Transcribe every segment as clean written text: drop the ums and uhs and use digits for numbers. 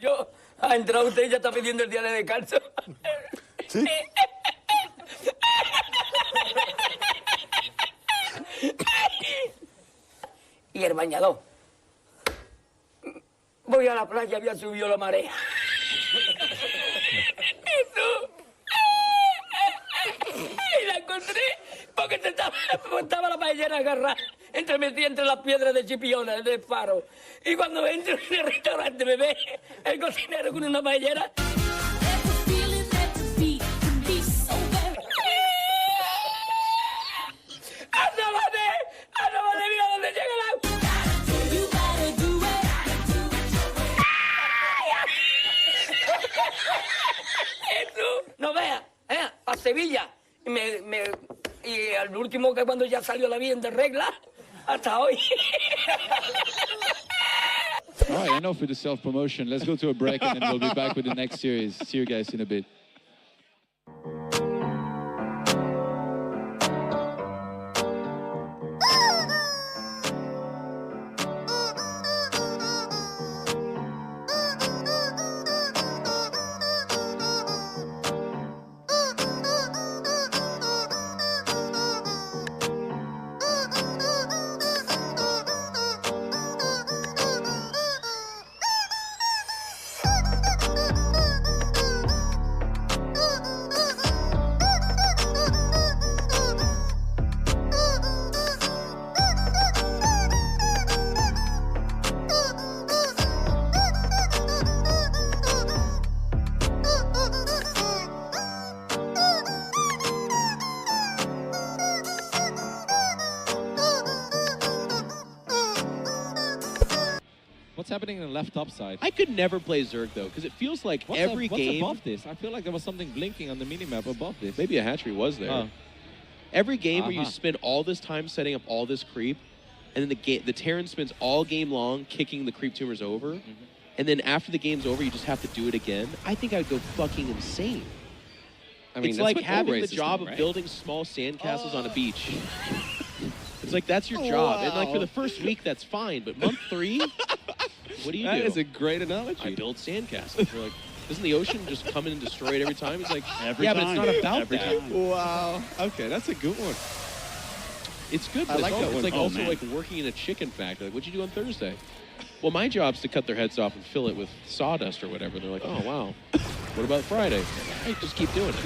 Yo, ha entrado usted y ya está pidiendo el día de descanso. ¿Sí? Y el bañador. Voy a la playa, había subido la marea. Y la encontré porque estaba la paellera agarrada metida entre las piedras de Chipiona, del faro. Y cuando entro en el restaurante me ve el cocinero con una paellera. ¡Ándale, mira dónde llega el agua! No vea, a Sevilla. Y al último que cuando ya salió la bien de regla, hasta hoy. All right, enough with the self-promotion. Let's go to a break and then we'll be back with the next series. See you guys in a bit. What's happening in the left top side? I could never play Zerg, though, because it feels like every game... What's above this? I feel like there was something blinking on the minimap above this. Maybe a hatchery was there. Every game where you spend all this time setting up all this creep, and then the Terran spends all game long kicking the creep tumors over, and then after the game's over, you just have to do it again, I think I'd go fucking insane. I mean, it's like having the job of building small sandcastles on a beach. It's like, that's your job. And like for the first week, that's fine. But month 3, what do you do? That is a great analogy. I build sandcastles. You're like, doesn't the ocean just come in and destroy it every time? He's like, but it's not about that. Wow. Okay, that's a good one. It's good, but it's like also like working in a chicken factory. Like, what'd you do on Thursday? Well, my job's to cut their heads off and fill it with sawdust or whatever. They're like, oh, wow. What about Friday? I just keep doing it.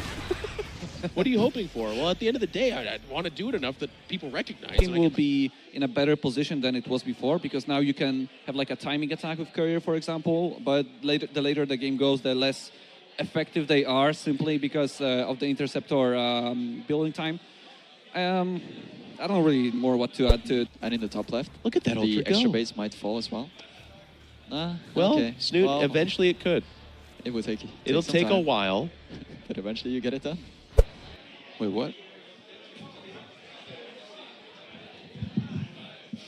What are you hoping for? Well, at the end of the day, I'd want to do it enough that people recognize it. It will be in a better position than it was before, because now you can have like a timing attack with Courier, for example, but the later the game goes, the less effective they are, simply because of the interceptor building time. I don't really more what to add to it. And in the top left, look at that the extra base might fall as well. Well, okay. Snoot, well, eventually it could. It will take. It'll take a while, but eventually you get it done. Wait, what?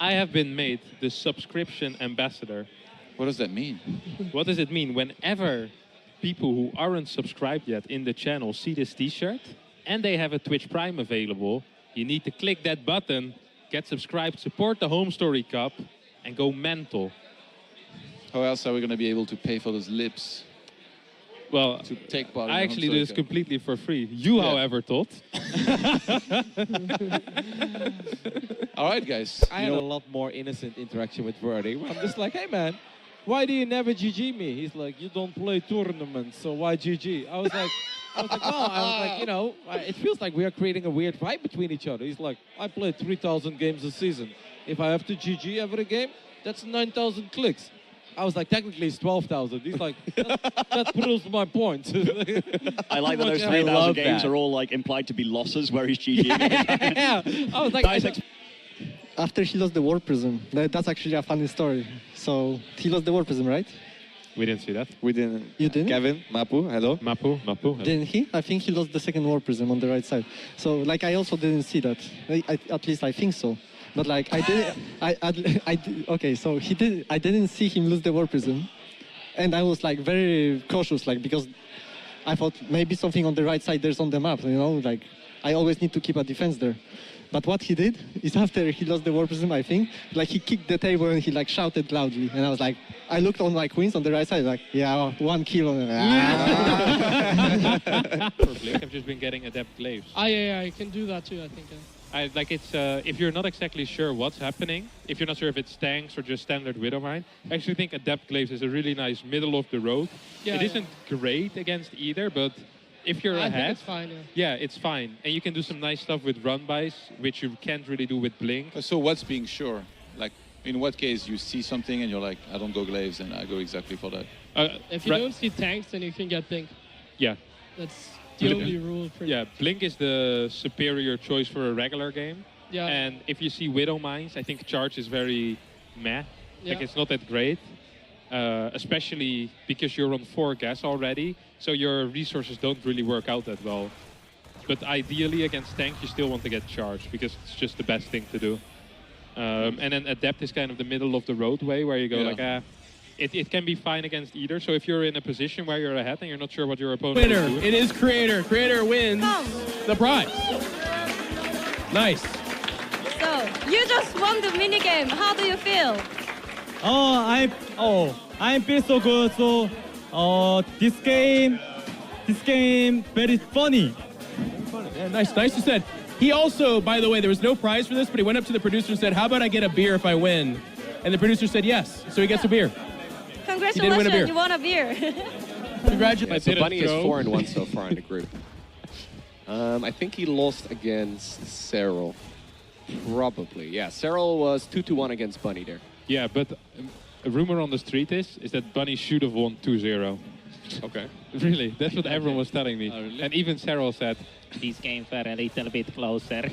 I have been made the subscription ambassador. What does that mean? What does it mean? Whenever people who aren't subscribed yet in the channel see this t-shirt and they have a Twitch Prime available, you need to click that button, get subscribed, support the HomeStory Cup, and go mental. How else are we going to be able to pay for those lips? Well, to take part I actually do this completely for free. You, however, thought. All right, guys. I had a lot more innocent interaction with Verdi. I'm just like, hey, man, why do you never GG me? He's like, you don't play tournaments, so why GG? I was like, you know, it feels like we are creating a weird fight between each other. He's like, I play 3,000 games a season. If I have to GG every game, that's 9,000 clicks. I was like, technically it's 12,000. He's like, that proves my point. I like that those 3,000 games are all like implied to be losses where he's GG. Yeah. I was like, after he lost the War Prism, that's actually a funny story. So he lost the War Prism, right? We didn't see that. We didn't. You didn't? Kevin, Mapu, hello. Mapu, hello. Didn't he? I think he lost the second War Prism on the right side. So like I also didn't see that. At least I think so. But like I did, okay, so he did. I didn't see him lose the War Prism, and I was like very cautious, like because I thought maybe something on the right side there's on the map, you know, like I always need to keep a defense there. But what he did is after he lost the War Prism, I think, like he kicked the table and he like shouted loudly. And I was like, I looked on my queens on the right side, like, yeah, 1 kill. For Blink, I've just been getting Adept Glaves. Yeah, I can do that too, I think. Like it's if you're not exactly sure what's happening, if you're not sure if it's tanks or just standard Widowmine, I actually think Adept Glaves is a really nice middle of the road. Yeah, it isn't great against either, but if you're I ahead, think it's fine, yeah, it's fine. And you can do some nice stuff with run-bys, which you can't really do with Blink. So what's being sure? Like, in what case you see something and you're like, I don't go Glaves and I go exactly for that? If you don't see tanks, then you can get Blink. Yeah. That's the only rule. Yeah, Blink is the superior choice for a regular game. Yeah. And if you see Widow Mines, I think Charge is very meh. Like, it's not that great. Especially because you're on 4 gas already, so your resources don't really work out that well. But ideally against tank, you still want to get Charge because it's just the best thing to do. And then Adept is kind of the middle of the road way where you go like, it can be fine against either. So if you're in a position where you're ahead and you're not sure what your opponent is doing. It is Creator. Creator wins the prize. Nice. So, you just won the minigame. How do you feel? I feel so good. So, this game very funny. Yeah, nice, you said. He also, by the way, there was no prize for this, but he went up to the producer and said, "How about I get a beer if I win?" And the producer said yes, so he gets a beer. Congratulations, win a beer. you won a beer. Congratulations. So Bunny is 4-1 so far in the group. I think he lost against Serral. Probably, yeah. Serral was 2-1 against Bunny there. Yeah, but a rumor on the street is that Bunny should have won 2-0. Okay. Really, that's what everyone was telling me. Oh, really? And even Serral said, these games were a little bit closer.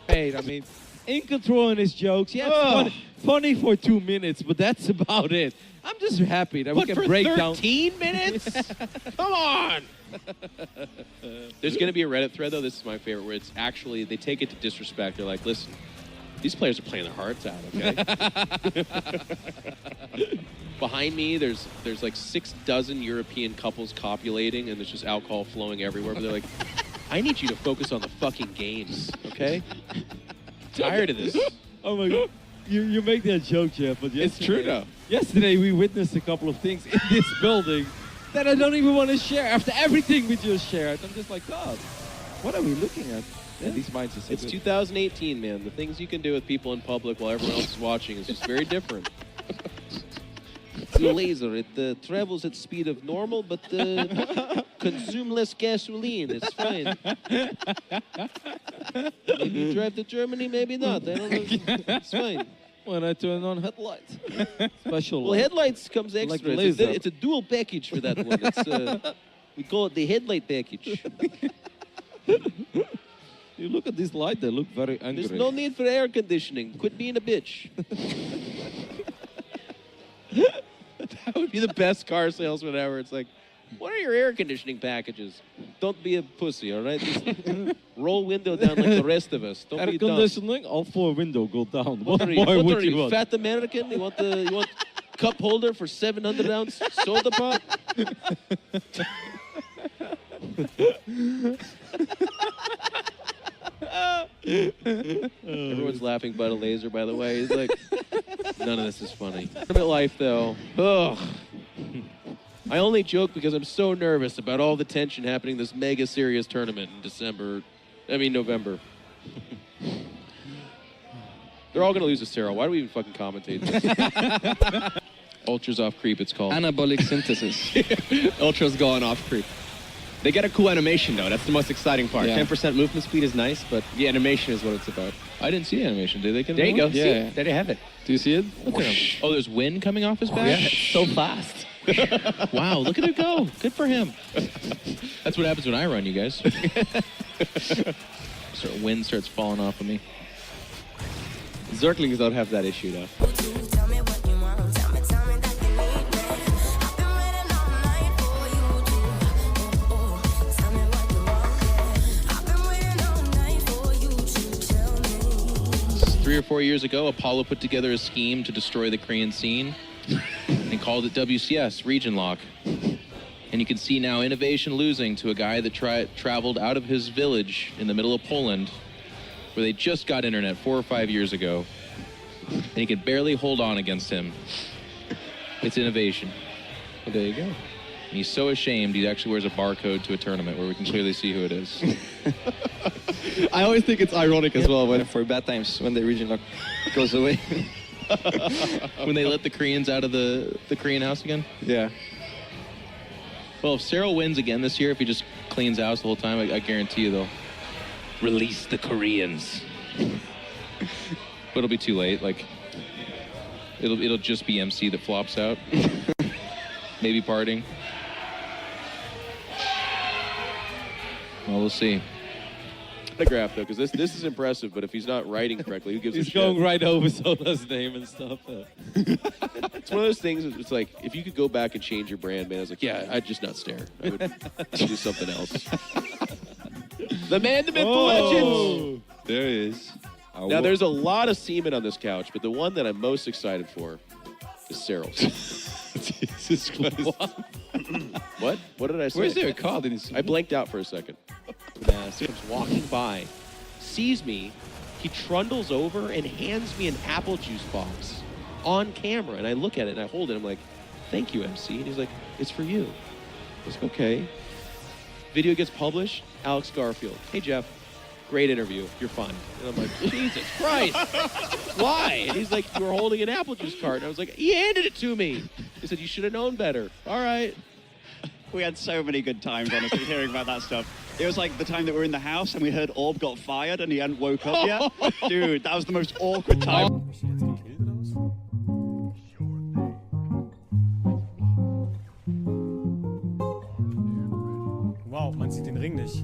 Hey, I mean, iNcontrol and his jokes, yeah, it's funny for 2 minutes, but that's about it. I'm just happy that we can break down. 13 minutes? Come on! There's going to be a Reddit thread, though. This is my favorite, where it's actually, they take it to disrespect. They're like, listen, these players are playing their hearts out, okay? Behind me, there's like 6 dozen European couples copulating, and there's just alcohol flowing everywhere. But they're like, I need you to focus on the fucking games, okay? Tired of this. Oh my God. You make that joke, Jeff, but It's true, though. Yesterday, we witnessed a couple of things in this building that I don't even want to share. After everything we just shared, I'm just like, God, what are we looking at? Yeah, these minds are so It's good. 2018, man. The things you can do with people in public while everyone else is watching is just very different. It's a laser. It travels at speed of normal, but consume less gasoline. It's fine. Maybe drive to Germany, maybe not. I don't know. It's fine. When I turn on headlights. Special Well, light. headlights comes extra. Like laser. It's a dual package for that one. It's, we call it the headlight package. You look at this light, they look very angry. There's no need for air conditioning. Quit being a bitch. That would be the best car salesman ever. It's like, what are your air conditioning packages? Don't be a pussy, all right? Just roll window down like the rest of us. Don't Air be dumb. conditioning, all 4 windows go down. What What are you, more what would are you you want? fat American? You want cup holder for 700-ounce soda pop? Everyone's laughing but a laser, by the way. He's like, none of this is funny. Tournament life, though. Ugh. I only joke because I'm so nervous about all the tension happening this mega serious tournament in November. They're all going to lose to Serral. Why do we even fucking commentate this? Ultra's off creep, it's called. Anabolic synthesis. Ultra's going off creep. They get a cool animation, though. That's the most exciting part. Yeah. 10% movement speed is nice, but the animation is what it's about. I didn't see the animation. Did they? There you go. Yeah. See? There you have it. Do you see it? Look at him. Oh, there's wind coming off his back? Yeah, it's so fast. Wow, look at it go. Good for him. That's what happens when I run, you guys. Wind starts falling off of me. Zerglings don't have that issue, though. Three or 4 years ago, Apollo put together a scheme to destroy the Korean scene and called it WCS, Region Lock. And you can see now Innovation losing to a guy that traveled out of his village in the middle of Poland, where they just got internet 4 or 5 years ago. And he could barely hold on against him. It's Innovation. Well, there you go. And he's so ashamed he actually wears a barcode to a tournament where we can clearly see who it is. I always think it's ironic as well when for bad times when the region lock goes away. When they let the Koreans out of the Korean house again? Yeah. Well, if Serral wins again this year, if he just cleans house the whole time, I guarantee you they'll release the Koreans. But it'll be too late. Like, it'll just be MC that flops out. Maybe parting. Well, we'll see. Autograph though, because this is impressive. But if he's not writing correctly, who gives a He's shit? going right over Soda's name and stuff. It's one of those things. It's like if you could go back and change your brand, man. I was like, yeah, I'd just not stare. I would do something else. The man, the myth, the legend. There he is. Now there's a lot of semen on this couch, but the one that I'm most excited for is Serral's. Jesus Christ. What? What did I say? Where's there a card in his? I blanked out for a second. Comes walking by, sees me, he trundles over and hands me an apple juice box on camera. And I look at it and I hold it. I'm like, thank you, MC. And he's like, it's for you. I was like, okay. Video gets published. Alex Garfield. Hey, Jeff. Great interview. You're fine. And I'm like, Jesus Christ. Why? And he's like, you were holding an apple juice cart. And I was like, he handed it to me. He said, you should have known better. All right. We had so many good times, honestly, hearing about that stuff. It was like the time that we were in the house and we heard Orb got fired and he hadn't woke up yet. Dude, that was the most awkward time. Wow, man sieht den Ring nicht.